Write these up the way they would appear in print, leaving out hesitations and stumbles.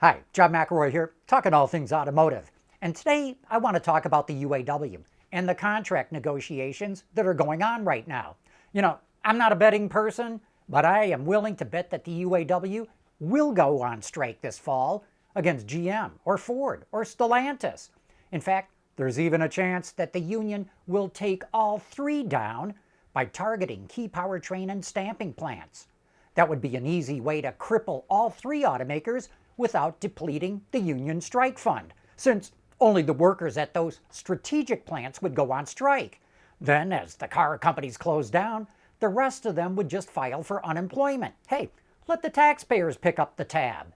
Hi, John McElroy here, talking all things automotive. And today I want to talk about the UAW and the contract negotiations that are going on right now. I'm not a betting person, but I am willing to bet that the UAW will go on strike this fall against GM or Ford or Stellantis. In fact, there's even a chance that the union will take all three down by targeting key powertrain and stamping plants. That would be an easy way to cripple all three automakers without depleting the union strike fund, since only the workers at those strategic plants would go on strike. Then, as the car companies close down, the rest of them would just file for unemployment. Hey, let the taxpayers pick up the tab.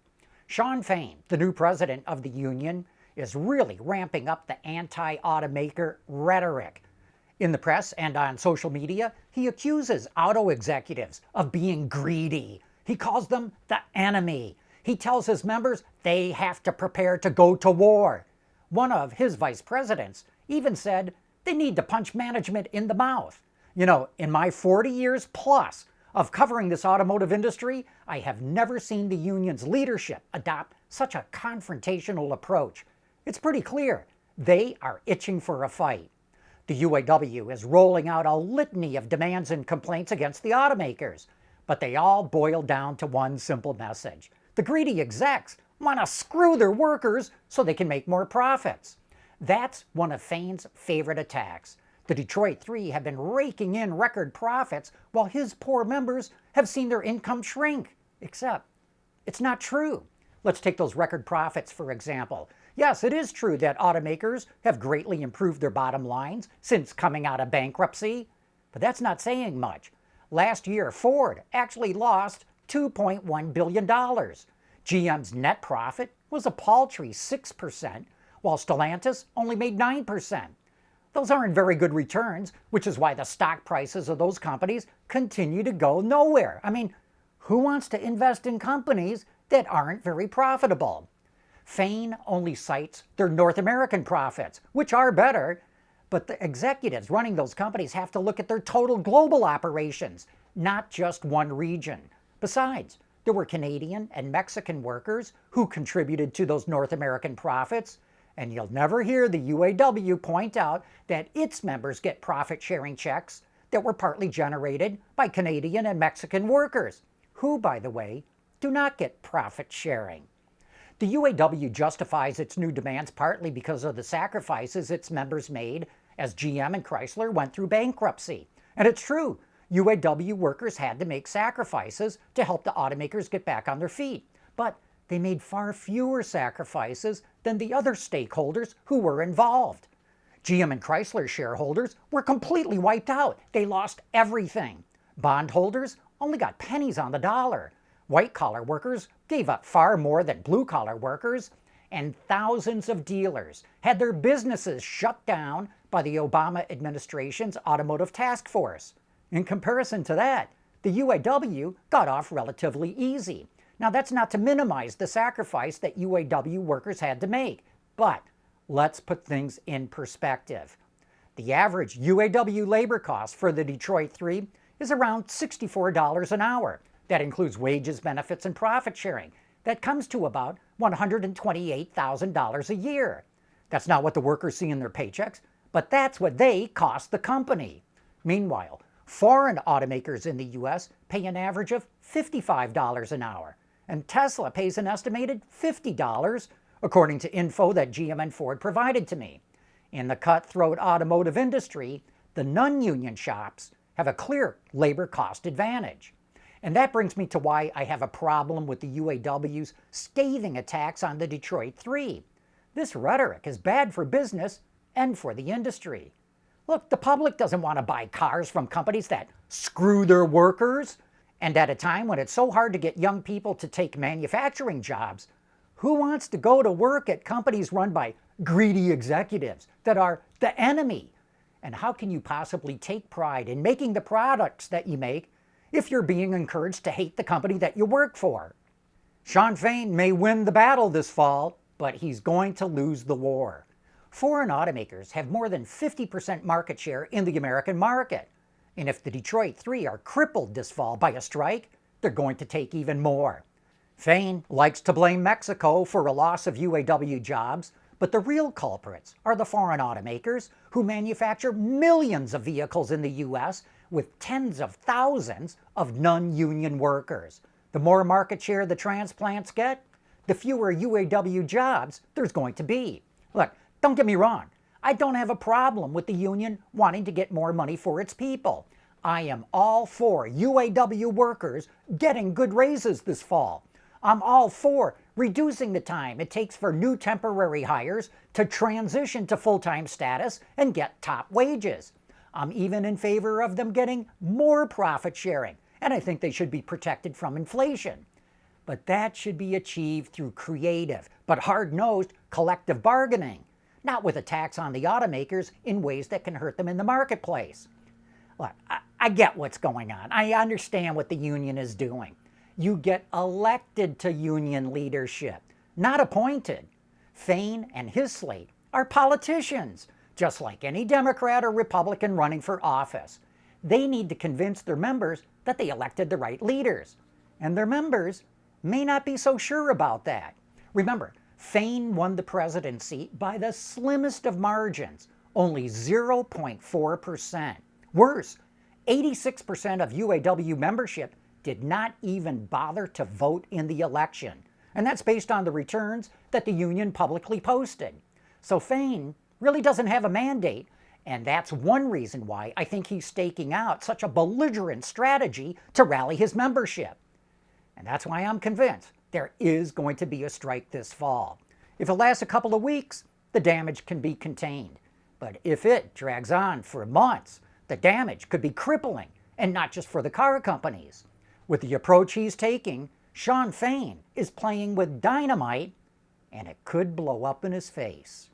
Shawn Fain, the new president of the union, is really ramping up the anti-automaker rhetoric. In the press and on social media, he accuses auto executives of being greedy. He calls them the enemy. He tells his members they have to prepare to go to war. One of his vice presidents even said they need to punch management in the mouth. In my 40 years plus of covering this automotive industry, I have never seen the union's leadership adopt such a confrontational approach. It's pretty clear they are itching for a fight. The UAW is rolling out a litany of demands and complaints against the automakers, but they all boil down to one simple message. The greedy execs want to screw their workers so they can make more profits. That's one of Fain's favorite attacks. The Detroit Three have been raking in record profits while his poor members have seen their income shrink. Except, it's not true. Let's take those record profits, for example. Yes, it is true that automakers have greatly improved their bottom lines since coming out of bankruptcy, but that's not saying much. Last year, Ford actually lost $2.1 billion. GM's net profit was a paltry 6%, while Stellantis only made 9%. Those aren't very good returns, which is why the stock prices of those companies continue to go nowhere. Who wants to invest in companies that aren't very profitable? Fain only cites their North American profits, which are better, but the executives running those companies have to look at their total global operations, not just one region. Besides, there were Canadian and Mexican workers who contributed to those North American profits, and you'll never hear the UAW point out that its members get profit-sharing checks that were partly generated by Canadian and Mexican workers, who, by the way, do not get profit sharing. The UAW justifies its new demands partly because of the sacrifices its members made as GM and Chrysler went through bankruptcy. And it's true, UAW workers had to make sacrifices to help the automakers get back on their feet. But they made far fewer sacrifices than the other stakeholders who were involved. GM and Chrysler shareholders were completely wiped out. They lost everything. Bondholders only got pennies on the dollar. White-collar workers gave up far more than blue-collar workers, and thousands of dealers had their businesses shut down by the Obama administration's automotive task force. In comparison to that, the UAW got off relatively easy. Now, that's not to minimize the sacrifice that UAW workers had to make, but let's put things in perspective. The average UAW labor cost for the Detroit Three is around $64 an hour. That includes wages, benefits, and profit sharing. That comes to about $128,000 a year. That's not what the workers see in their paychecks, but that's what they cost the company. Meanwhile, foreign automakers in the U.S. pay an average of $55 an hour, and Tesla pays an estimated $50, according to info that GM and Ford provided to me. In the cutthroat automotive industry, the non-union shops have a clear labor cost advantage. And that brings me to why I have a problem with the UAW's scathing attacks on the Detroit Three. This rhetoric is bad for business and for the industry. Look, the public doesn't want to buy cars from companies that screw their workers. And at a time when it's so hard to get young people to take manufacturing jobs, who wants to go to work at companies run by greedy executives that are the enemy? And how can you possibly take pride in making the products that you make if you're being encouraged to hate the company that you work for? Shawn Fain may win the battle this fall, but he's going to lose the war. Foreign automakers have more than 50% market share in the American market. And if the Detroit Three are crippled this fall by a strike, they're going to take even more. Fain likes to blame Mexico for a loss of UAW jobs, but the real culprits are the foreign automakers who manufacture millions of vehicles in the U.S. with tens of thousands of non-union workers. The more market share the transplants get, the fewer UAW jobs there's going to be. Look, don't get me wrong. I don't have a problem with the union wanting to get more money for its people. I am all for UAW workers getting good raises this fall. I'm all for reducing the time it takes for new temporary hires to transition to full-time status and get top wages. I'm even in favor of them getting more profit sharing, and I think they should be protected from inflation. But that should be achieved through creative but hard-nosed collective bargaining, not with a tax on the automakers in ways that can hurt them in the marketplace. Look, I get what's going on. I understand what the union is doing. You get elected to union leadership, not appointed. Fain and his slate are politicians, just like any Democrat or Republican running for office. They need to convince their members that they elected the right leaders. And their members may not be so sure about that. Remember, Fain won the presidency by the slimmest of margins, only 0.4%. Worse, 86% of UAW membership did not even bother to vote in the election. And that's based on the returns that the union publicly posted. So Fain really doesn't have a mandate, and that's one reason why I think he's staking out such a belligerent strategy to rally his membership. And that's why I'm convinced there is going to be a strike this fall. If it lasts a couple of weeks, the damage can be contained. But if it drags on for months, the damage could be crippling, and not just for the car companies. With the approach he's taking, Shawn Fain is playing with dynamite, and it could blow up in his face.